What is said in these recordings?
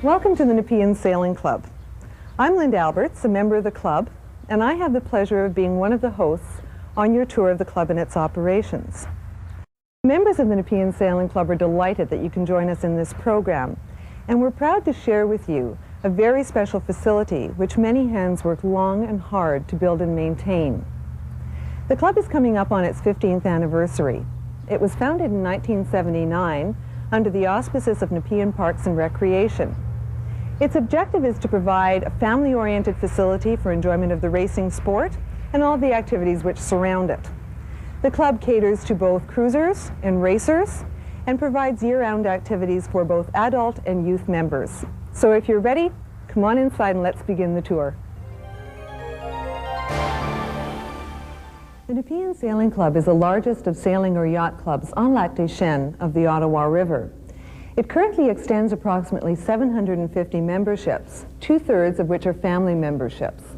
Welcome to the Nepean Sailing Club. I'm Linda Alberts, a member of the club, and I have the pleasure of being one of the hosts on your tour of the club and its operations. Members of the Nepean Sailing Club are delighted that you can join us in this program, and we're proud to share with you a very special facility which many hands worked long and hard to build and maintain. The club is coming up on its 15th anniversary. It was founded in 1979 under the auspices of Nepean Parks and Recreation. Its objective is to provide a family-oriented facility for enjoyment of the racing sport and all the activities which surround it. The club caters to both cruisers and racers and provides year-round activities for both adult and youth members. So if you're ready, come on inside and let's begin the tour. The Nepean Sailing Club is the largest of sailing or yacht clubs on Lac des Chênes of the Ottawa River. It currently extends approximately 750 memberships, 2/3 of which are family memberships.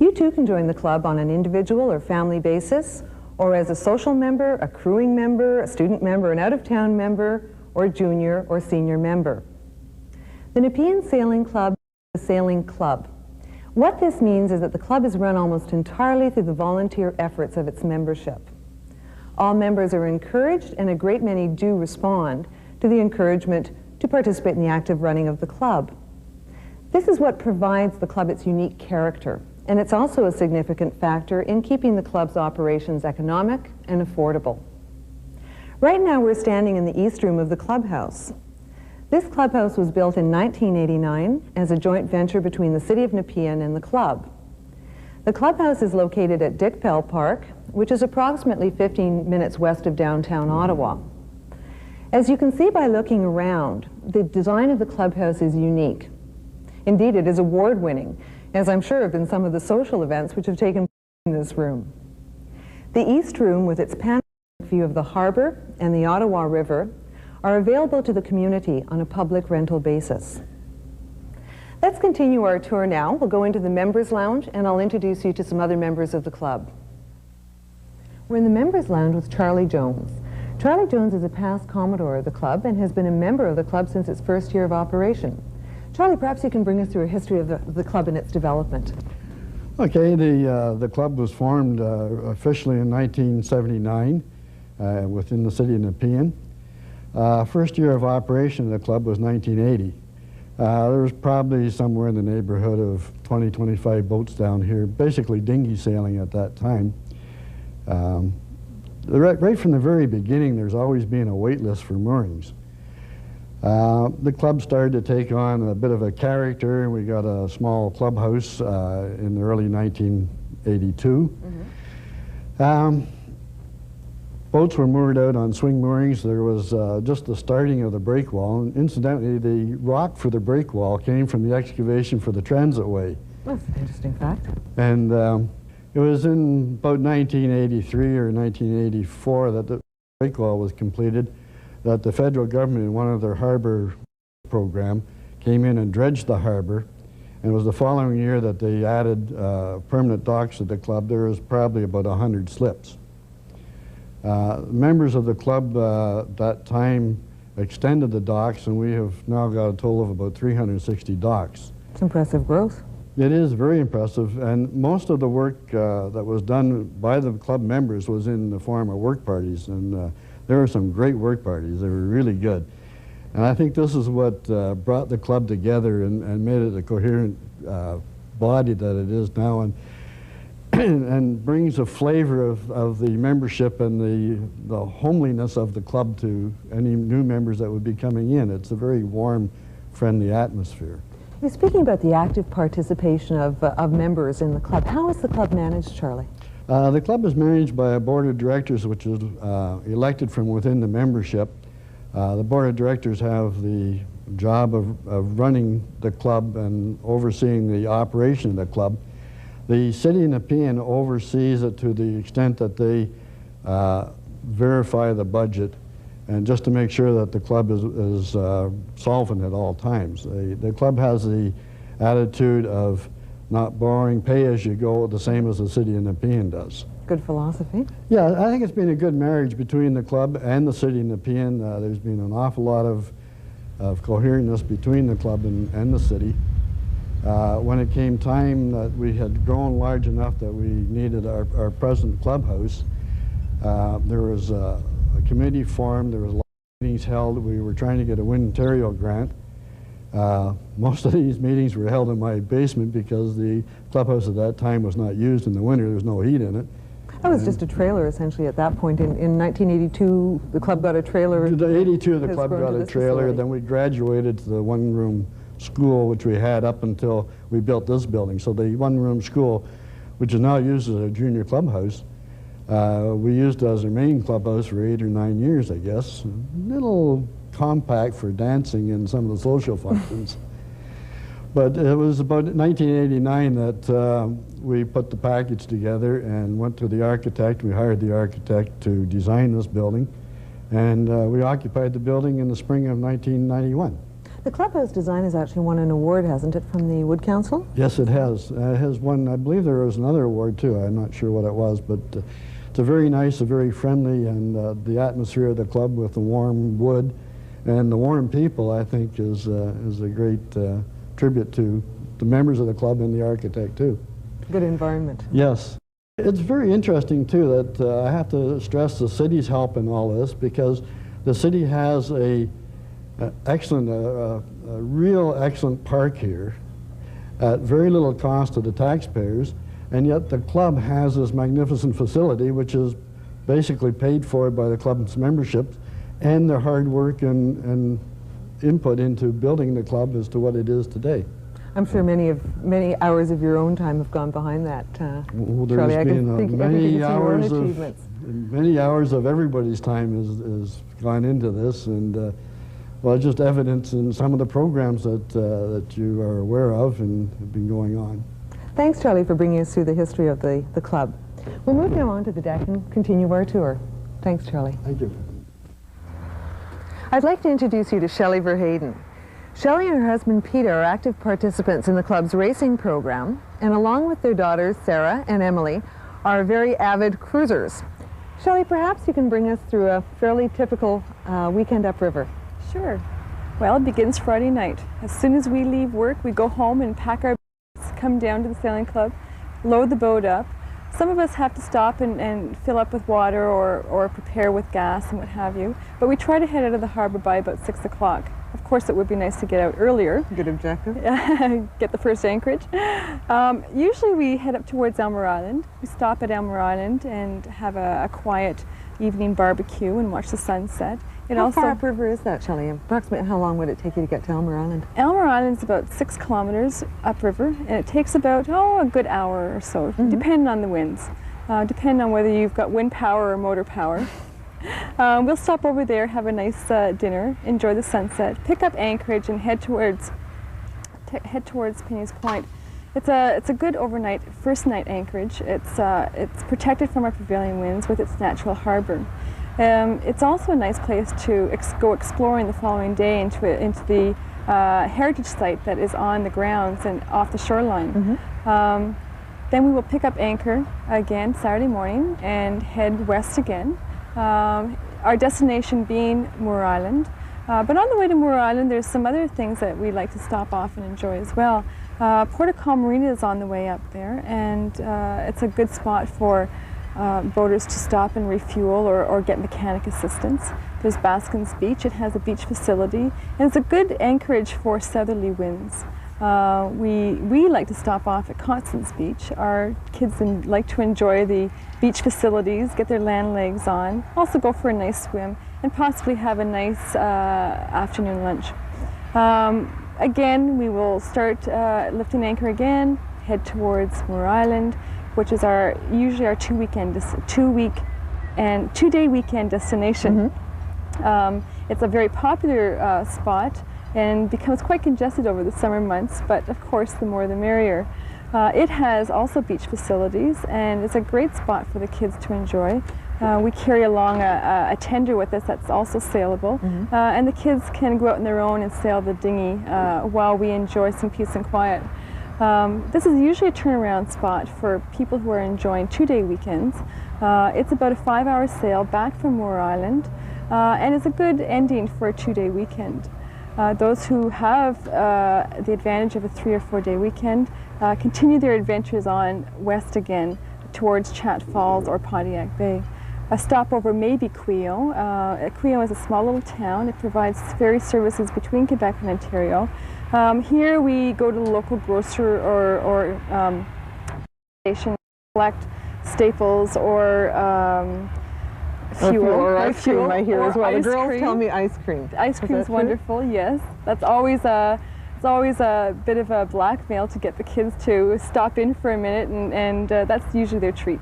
You too can join the club on an individual or family basis, or as a social member, a crewing member, a student member, an out-of-town member, or junior or senior member. The Nepean Sailing Club is a sailing club. What this means is that the club is run almost entirely through the volunteer efforts of its membership. All members are encouraged, and a great many do respond to the encouragement to participate in the active running of the club. This is what provides the club its unique character, and it's also a significant factor in keeping the club's operations economic and affordable. Right now we're standing in the East Room of the Clubhouse. This clubhouse was built in 1989 as a joint venture between the City of Nepean and the club. The clubhouse is located at Dick Pell Park, which is approximately 15 minutes west of downtown Ottawa. As you can see by looking around, the design of the clubhouse is unique. Indeed, it is award-winning, as I'm sure have been some of the social events which have taken place in this room. The East Room, with its panoramic view of the harbour and the Ottawa River, are available to the community on a public rental basis. Let's continue our tour now. We'll go into the Members Lounge, and I'll introduce you to some other members of the club. We're in the Members Lounge with Charlie Jones. Charlie Jones is a past Commodore of the club and has been a member of the club since its first year of operation. Charlie, perhaps you can bring us through a history of the club and its development. Okay, the club was formed officially in 1979 within the city of Nepean. First year of operation of the club was 1980. There was probably somewhere in the neighborhood of 20-25 boats down here, basically dinghy sailing at that time. Right from the very beginning, there's always been a wait list for moorings. The club started to take on a bit of a character, and we got a small clubhouse in the early 1982. Boats were moored out on swing moorings. There was just the starting of the break wall, and incidentally, the rock for the break wall came from the excavation for the transitway. That's an interesting fact. And it was in about 1983 or 1984 that the break wall was completed, that the federal government in one of their harbor program came in and dredged the harbor, and it was the following year that they added permanent docks at the club. There was probably about 100 slips. Members of the club that time extended the docks, and we have now got a total of about 360 docks. It's impressive growth. It is very impressive, and most of the work that was done by the club members was in the form of work parties, and there were some great work parties. They were really good. And I think this is what brought the club together and made it a coherent body that it is now, and brings a flavor of the membership and the homeliness of the club to any new members that would be coming in. It's a very warm, friendly atmosphere. You're speaking about the active participation of members in the club. How is the club managed, Charlie? The club is managed by a board of directors which is elected from within the membership. The board of directors have the job of running the club and overseeing the operation of the club. The city of Nepean oversees it to the extent that they verify the budget, and just to make sure that the club is solvent at all times. The club has the attitude of not borrowing, pay as you go, the same as the city of Nepean does. Good philosophy. Yeah, I think it's been a good marriage between the club and the city of Nepean. There's been an awful lot of of coherence between the club and the city. When it came time that we had grown large enough that we needed our present clubhouse, there was a committee formed, there was a lot of meetings held. We were trying to get a Wind Ontario grant. Most of these meetings were held in my basement because the clubhouse at that time was not used in the winter. There was no heat in it. That was just a trailer, essentially, at that point. In 1982, the club got a trailer. In 82, the club got a trailer. Then we graduated to the one-room school, which we had up until we built this building. So the one-room school, which is now used as a junior clubhouse, we used as our main clubhouse for 8 or 9 years, I guess. A little compact for dancing and some of the social functions. But it was about 1989 that we put the package together and went to the architect. We hired the architect to design this building, and we occupied the building in the spring of 1991. The clubhouse design has actually won an award, hasn't it, from the Wood Council? Yes, it has. It has won, I believe there was another award too. I'm not sure what it was, but it's a very nice, a very friendly, and the atmosphere of the club with the warm wood and the warm people, I think, is a great tribute to the members of the club and the architect too. Good environment. Yes. It's very interesting too that I have to stress the city's help in all this, because the city has a real excellent park here at very little cost to the taxpayers, and yet the club has this magnificent facility which is basically paid for by the club's membership and their hard work and input into building the club as to what it is today. I'm sure many hours of your own time have gone behind that, Charlie. I can think many hours of everybody's time is gone into this, and well, it's just evidence in some of the programs that you are aware of and have been going on. Thanks, Charlie, for bringing us through the history of the club. We'll move now on to the deck and continue our tour. Thanks, Charlie. Thank you. I'd like to introduce you to Shelley Verheyden. Shelley and her husband Peter are active participants in the club's racing program, and along with their daughters Sarah and Emily are very avid cruisers. Shelley, perhaps you can bring us through a fairly typical weekend upriver. Sure. Well, it begins Friday night. As soon as we leave work, we go home and pack our boats, come down to the sailing club, load the boat up. Some of us have to stop and fill up with water or prepare with gas and what have you, but we try to head out of the harbor by about 6 o'clock. Of course, it would be nice to get out earlier. Good objective. Get the first anchorage. Usually we head up towards Elmer Island. We stop at Elmer Island and have a quiet evening barbecue and watch the sunset. How far upriver is that, Shelley? Approximately how long would it take you to get to Elmer Island? Elmer Island is about 6 kilometers upriver, and it takes about, a good hour or so, depending on the winds, depending on whether you've got wind power or motor power. We'll stop over there, have a nice dinner, enjoy the sunset, pick up anchorage, and head towards Penny's Point. It's a good overnight, first night anchorage. It's protected from our prevailing winds with its natural harbor. It's also a nice place to go exploring the following day into the heritage site that is on the grounds and off the shoreline. Then we will pick up anchor again Saturday morning and head west again. Our destination being Moore Island. But on the way to Moore Island, there's some other things that we like to stop off and enjoy as well. Port of Call Marina is on the way up there, and it's a good spot for boaters to stop and refuel or get mechanic assistance. There's Baskins Beach. It has a beach facility, and it's a good anchorage for southerly winds. We like to stop off at Constance Beach. Our kids like to enjoy the beach facilities, get their land legs on, also go for a nice swim, and possibly have a nice afternoon lunch. Again, we will start lifting anchor again, head towards Moore Island, which is usually our two-day weekend destination. It's a very popular spot and becomes quite congested over the summer months, but of course the more the merrier. It has also beach facilities, and it's a great spot for the kids to enjoy. We carry along a tender with us that's also sailable, and the kids can go out on their own and sail the dinghy while we enjoy some peace and quiet. This is usually a turnaround spot for people who are enjoying two-day weekends. It's about a 5-hour sail back from Moore Island, and it's a good ending for a two-day weekend. Those who have the advantage of a 3 or 4 day weekend continue their adventures on west again towards Chat Falls or Pontiac Bay. A stopover may be Quio. Quio is a small little town. It provides ferry services between Quebec and Ontario. Here we go to the local grocer or station to collect staples or fuel. Or ice cream, I hear as well. The girls cream. tell me ice cream. Ice cream is wonderful, yes. That's always a bit of a blackmail to get the kids to stop in for a minute, and that's usually their treat.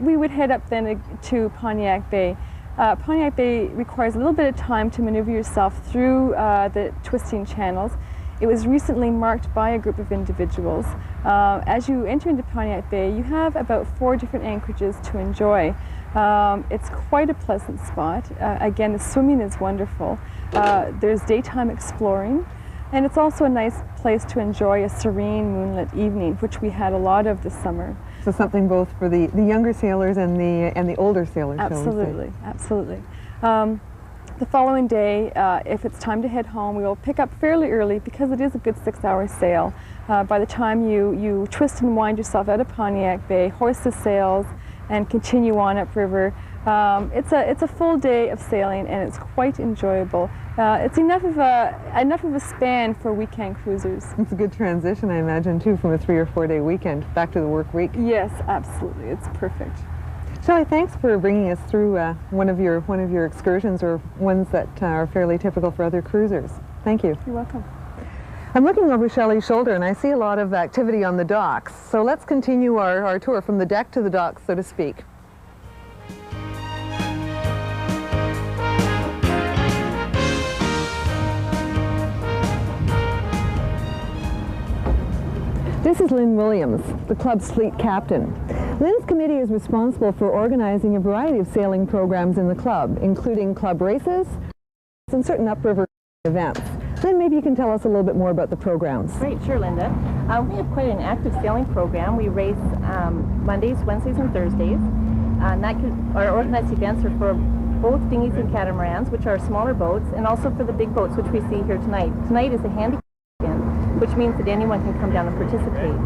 We would head up then to Pontiac Bay. Pontiac Bay requires a little bit of time to maneuver yourself through the twisting channels. It was recently marked by a group of individuals. As you enter into Pontiac Bay, you have about 4 different anchorages to enjoy. It's quite a pleasant spot. Again, the swimming is wonderful. There's daytime exploring, and it's also a nice place to enjoy a serene moonlit evening, which we had a lot of this summer. So something both for the younger sailors and the older sailors. Absolutely, absolutely. The following day, if it's time to head home, we will pick up fairly early because it is a good 6-hour sail. By the time you twist and wind yourself out of Pontiac Bay, hoist the sails, and continue on upriver, it's a full day of sailing, and it's quite enjoyable. It's enough of a span for weekend cruisers. It's a good transition, I imagine, too, from a 3 or 4 day weekend back to the work week. Yes, absolutely. It's perfect. Shelley, thanks for bringing us through one of your excursions, or ones that are fairly typical for other cruisers. Thank you. You're welcome. I'm looking over Shelley's shoulder and I see a lot of activity on the docks. So let's continue our tour from the deck to the docks, so to speak. This is Lynn Williams, the club's fleet captain. Lynn's committee is responsible for organizing a variety of sailing programs in the club, including club races and certain upriver events. Lynn, maybe you can tell us a little bit more about the programs. Great, sure, Linda. We have quite an active sailing program. We race Mondays, Wednesdays, and Thursdays. Our organized events are for both dinghies and catamarans, which are smaller boats, and also for the big boats, which we see here tonight. Tonight is a handicap event, which means that anyone can come down and participate.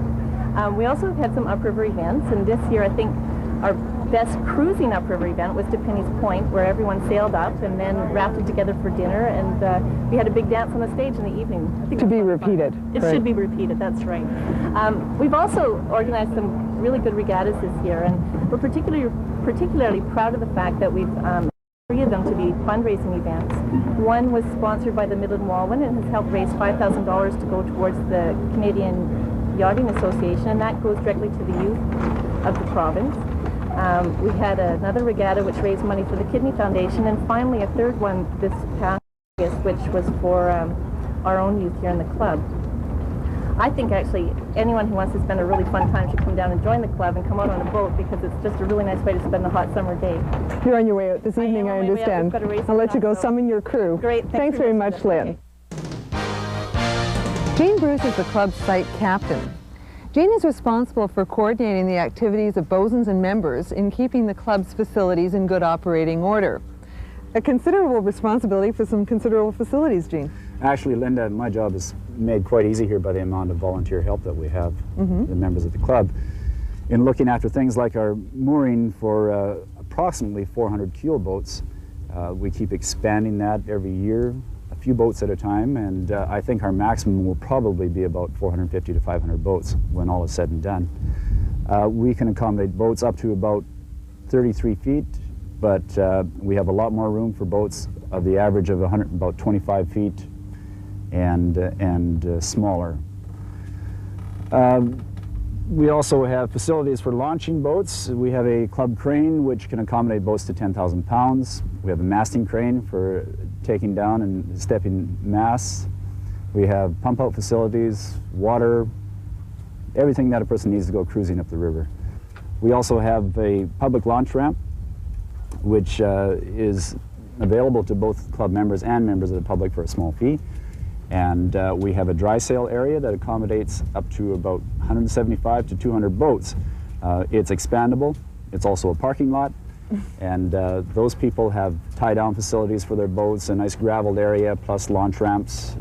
We also have had some upriver events, and this year I think our best cruising upriver event was to Penny's Point, where everyone sailed up and then rafted together for dinner, and we had a big dance on the stage in the evening. I think to be repeated. It should be repeated, that's right. We've also organized some really good regattas this year, and we're particularly proud of the fact that we've 3 of them to be fundraising events. One was sponsored by the Midland Walwyn and has helped raise $5,000 to go towards the Canadian Yachting Association, and that goes directly to the youth of the province. We had another regatta which raised money for the Kidney Foundation, and finally a third one this past August, which was for our own youth here in the club. I think actually anyone who wants to spend a really fun time should come down and join the club and come out on a boat, because it's just a really nice way to spend a hot summer day. You're on your way out this evening, I understand. I'll let you go summon your crew. Great. Thanks very much, Lynn. Okay. Jane Bruce is the club's site captain. Jane is responsible for coordinating the activities of bosuns and members in keeping the club's facilities in good operating order. A considerable responsibility for some considerable facilities, Jane. Actually, Linda, my job is made quite easy here by the amount of volunteer help that we have, the members of the club, in looking after things like our mooring for approximately 400 keel boats. We keep expanding that every year, a few boats at a time, and I think our maximum will probably be about 450 to 500 boats when all is said and done. We can accommodate boats up to about 33 feet, but we have a lot more room for boats of the average of about 25 feet and smaller. We also have facilities for launching boats. We have a club crane which can accommodate boats to 10,000 pounds. We have a masting crane for taking down and stepping masts. We have pump out facilities, water, everything that a person needs to go cruising up the river. We also have a public launch ramp which is available to both club members and members of the public for a small fee. And we have a dry sail area that accommodates up to about 175 to 200 boats. It's expandable. It's also a parking lot. And those people have tie-down facilities for their boats, a nice graveled area, plus launch ramps,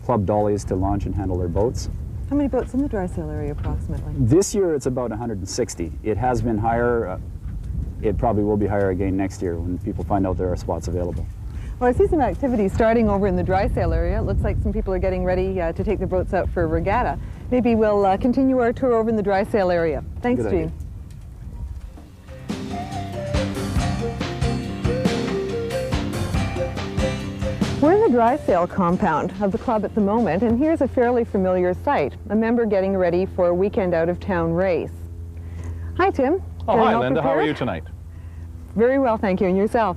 club dollies to launch and handle their boats. How many boats in the dry sail area approximately? This year it's about 160. It has been higher. It probably will be higher again next year when people find out there are spots available. Well, I see some activity starting over in the dry sail area. It looks like some people are getting ready to take their boats out for a regatta. Maybe we'll continue our tour over in the dry sail area. Thanks, Good Jean. idea. We're in the dry sail compound of the club at the moment, and here's a fairly familiar sight, a member getting ready for a weekend out-of-town race. Hi, Tim. Oh, hi, Linda. How are you tonight? Very well, thank you. And yourself?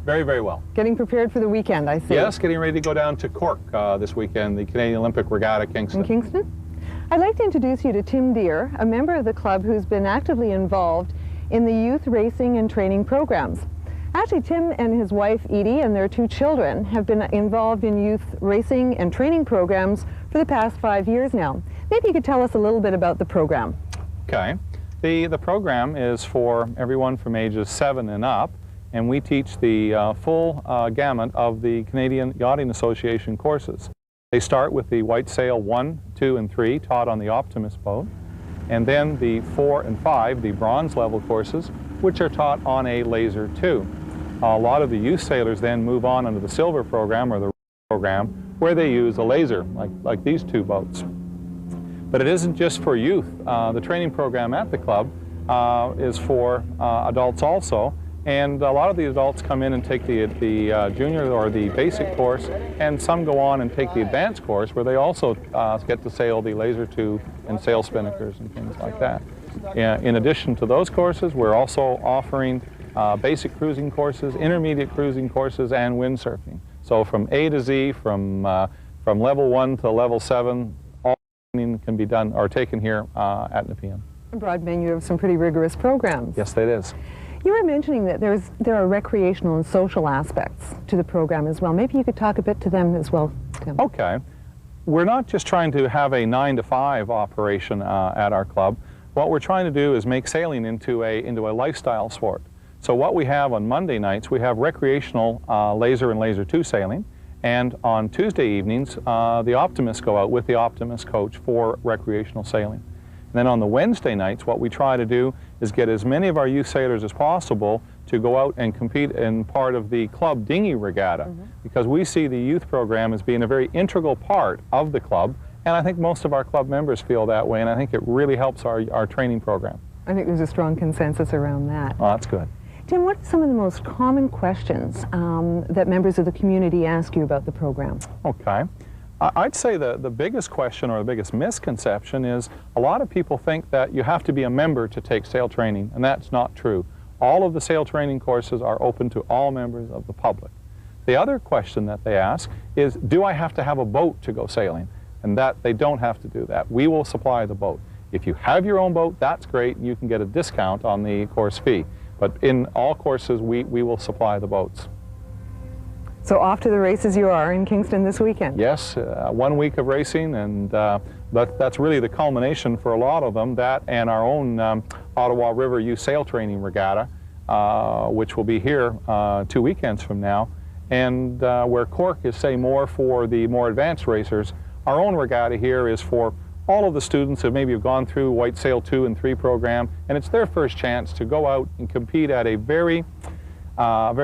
Very, very well. Getting prepared for the weekend, I see. Yes, getting ready to go down to Cork this weekend, the Canadian Olympic Regatta, Kingston. In Kingston? I'd like to introduce you to Tim Deere, a member of the club who's been actively involved in the youth racing and training programs. Actually, Tim and his wife, Edie, and their 2 children have been involved in youth racing and training programs for the past 5 years now. Maybe you could tell us a little bit about the program. Okay. The program is for everyone from ages 7 and up, and we teach the full gamut of the Canadian Yachting Association courses. They start with the White Sail 1, 2, and 3, taught on the Optimus boat, and then the 4 and 5, the bronze level courses, which are taught on a Laser 2. A lot of the youth sailors then move on into the silver program or the program where they use a laser, like these 2 boats. But it isn't just for youth. The training program at the club is for adults also, and a lot of the adults come in and take the junior or the basic course, and some go on and take the advanced course where they also get to sail the Laser 2 and sail spinnakers and things like that. In addition to those courses, we're also offering basic cruising courses, intermediate cruising courses, and windsurfing. So from A to Z, from level 1 to level 7, all training can be done or taken here at Nepean. A broad menu of some pretty rigorous programs. Yes, that is. You were mentioning that there are recreational and social aspects to the program as well. Maybe you could talk a bit to them as well, Tim. Okay. We're not just trying to have a 9 to 5 operation at our club. What we're trying to do is make sailing into a lifestyle sport. So what we have on Monday nights, we have recreational Laser and Laser 2 sailing, and on Tuesday evenings, the Optimists go out with the Optimist coach for recreational sailing. And then on the Wednesday nights, what we try to do is get as many of our youth sailors as possible to go out and compete in part of the club dinghy regatta, because we see the youth program as being a very integral part of the club, and I think most of our club members feel that way, and I think it really helps our training program. I think there's a strong consensus around that. Well, that's good. Tim, what are some of the most common questions that members of the community ask you about the program? Okay. I'd say the biggest question or the biggest misconception is a lot of people think that you have to be a member to take sail training, and that's not true. All of the sail training courses are open to all members of the public. The other question that they ask is, do I have to have a boat to go sailing? And that they don't have to do that. We will supply the boat. If you have your own boat, that's great, and you can get a discount on the course fee. But in all courses, we will supply the boats. So off to the races you are in Kingston this weekend? Yes, 1 week of racing, and that's really the culmination for a lot of them, that and our own Ottawa River Youth Sail Training Regatta, which will be here 2 weekends from now. And where Cork is, say, more for the more advanced racers, our own regatta here is for all of the students that maybe have gone through White Sail 2 and 3 program, and it's their first chance to go out and compete at a very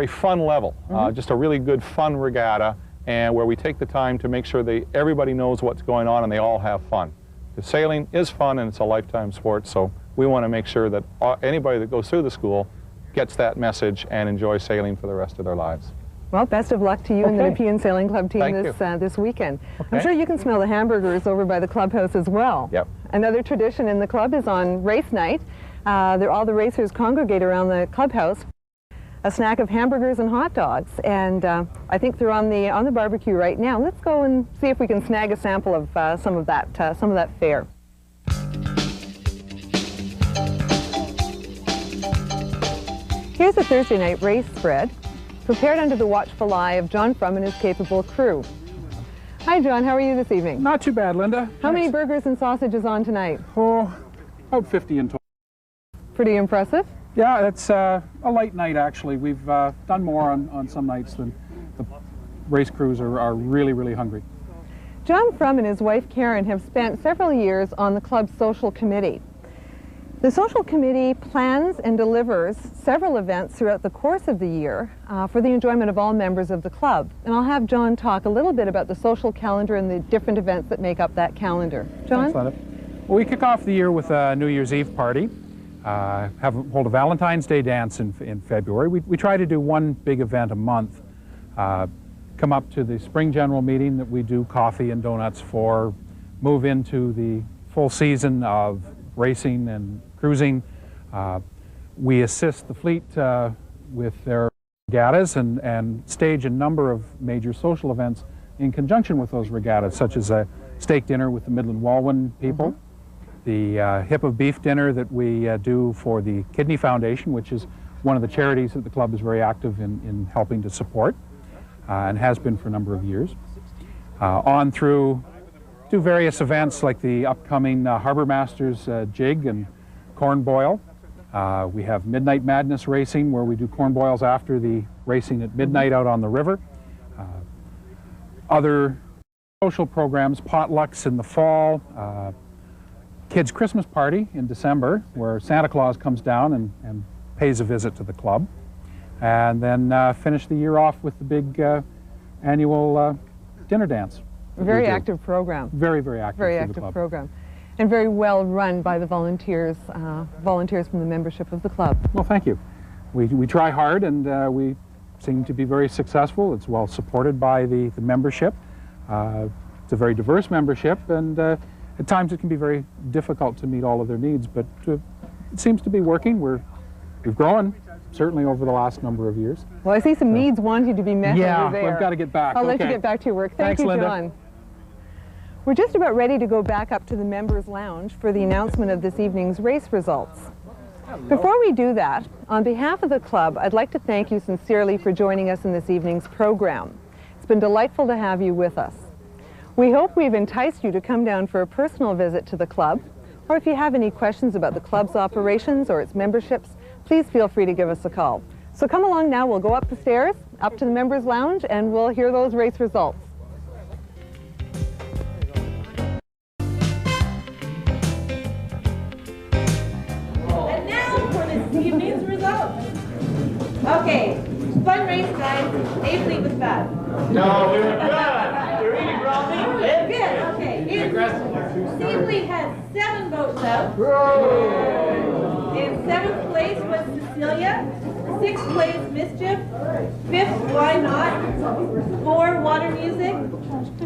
fun level, just a really good fun regatta, and where we take the time to make sure everybody knows what's going on and they all have fun. Because sailing is fun and it's a lifetime sport, so we want to make sure that anybody that goes through the school gets that message and enjoys sailing for the rest of their lives. Well, best of luck to you and the Nepean Sailing Club team this weekend. Okay. I'm sure you can smell the hamburgers over by the clubhouse as well. Yep. Another tradition in the club is on race night. All the racers congregate around the clubhouse. A snack of hamburgers and hot dogs, and I think they're on the barbecue right now. Let's go and see if we can snag a sample of some of that fare. Here's a Thursday night race spread, prepared under the watchful eye of John Frum and his capable crew. Hi, John. How are you this evening? Not too bad, Linda. How many burgers and sausages on tonight? Oh, about 50 in total. Pretty impressive. Yeah, it's a light night actually. We've done more on some nights than the race crews are really, really hungry. John Frum and his wife Karen have spent several years on the club's social committee. The social committee plans and delivers several events throughout the course of the year for the enjoyment of all members of the club. And I'll have John talk a little bit about the social calendar and the different events that make up that calendar. John? Thanks, Linda. Well, we kick off the year with a New Year's Eve party, hold a Valentine's Day dance in February. We try to do one big event a month. Come up to the spring general meeting that we do coffee and donuts for, move into the full season of racing and cruising. We assist the fleet with their regattas and stage a number of major social events in conjunction with those regattas, such as a steak dinner with the Midland Walwyn people, the hip of beef dinner that we do for the Kidney Foundation, which is one of the charities that the club is very active in helping to support and has been for a number of years. On through do various events like the upcoming Harbor Masters jig and corn boil. We have Midnight Madness racing where we do corn boils after the racing at midnight out on the river. Other social programs, potlucks in the fall, kids' Christmas party in December where Santa Claus comes down and pays a visit to the club. And then finish the year off with the big annual dinner dance. Very active program. Very, very active. Very active program. And very well run by the volunteers from the membership of the club. Well, thank you. We try hard and we seem to be very successful. It's well supported by the membership. It's a very diverse membership and at times it can be very difficult to meet all of their needs, but it seems to be working. We've grown, certainly over the last number of years. Well, I see some needs wanting to be met over there. We've got to get back. I'll let you get back to your work. Thank you, Linda. John. We're just about ready to go back up to the members' lounge for the announcement of this evening's race results. Before we do that, on behalf of the club, I'd like to thank you sincerely for joining us in this evening's program. It's been delightful to have you with us. We hope we've enticed you to come down for a personal visit to the club, or if you have any questions about the club's operations or its memberships, please feel free to give us a call. So come along now, we'll go up the stairs, up to the members' lounge, and we'll hear those race results. And now for this evening's results. Okay, fun race, guys. A-Fleet was bad. No, we were good. You're eating raw meat. Good, okay. C-Fleet had 7 votes out. In 7th place was Cecilia. 6th place, Mischief. 5th, Why Not. 4, Water Music.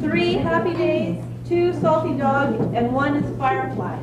3, Happy Days. 2, Salty Dog. And 1 is Firefly.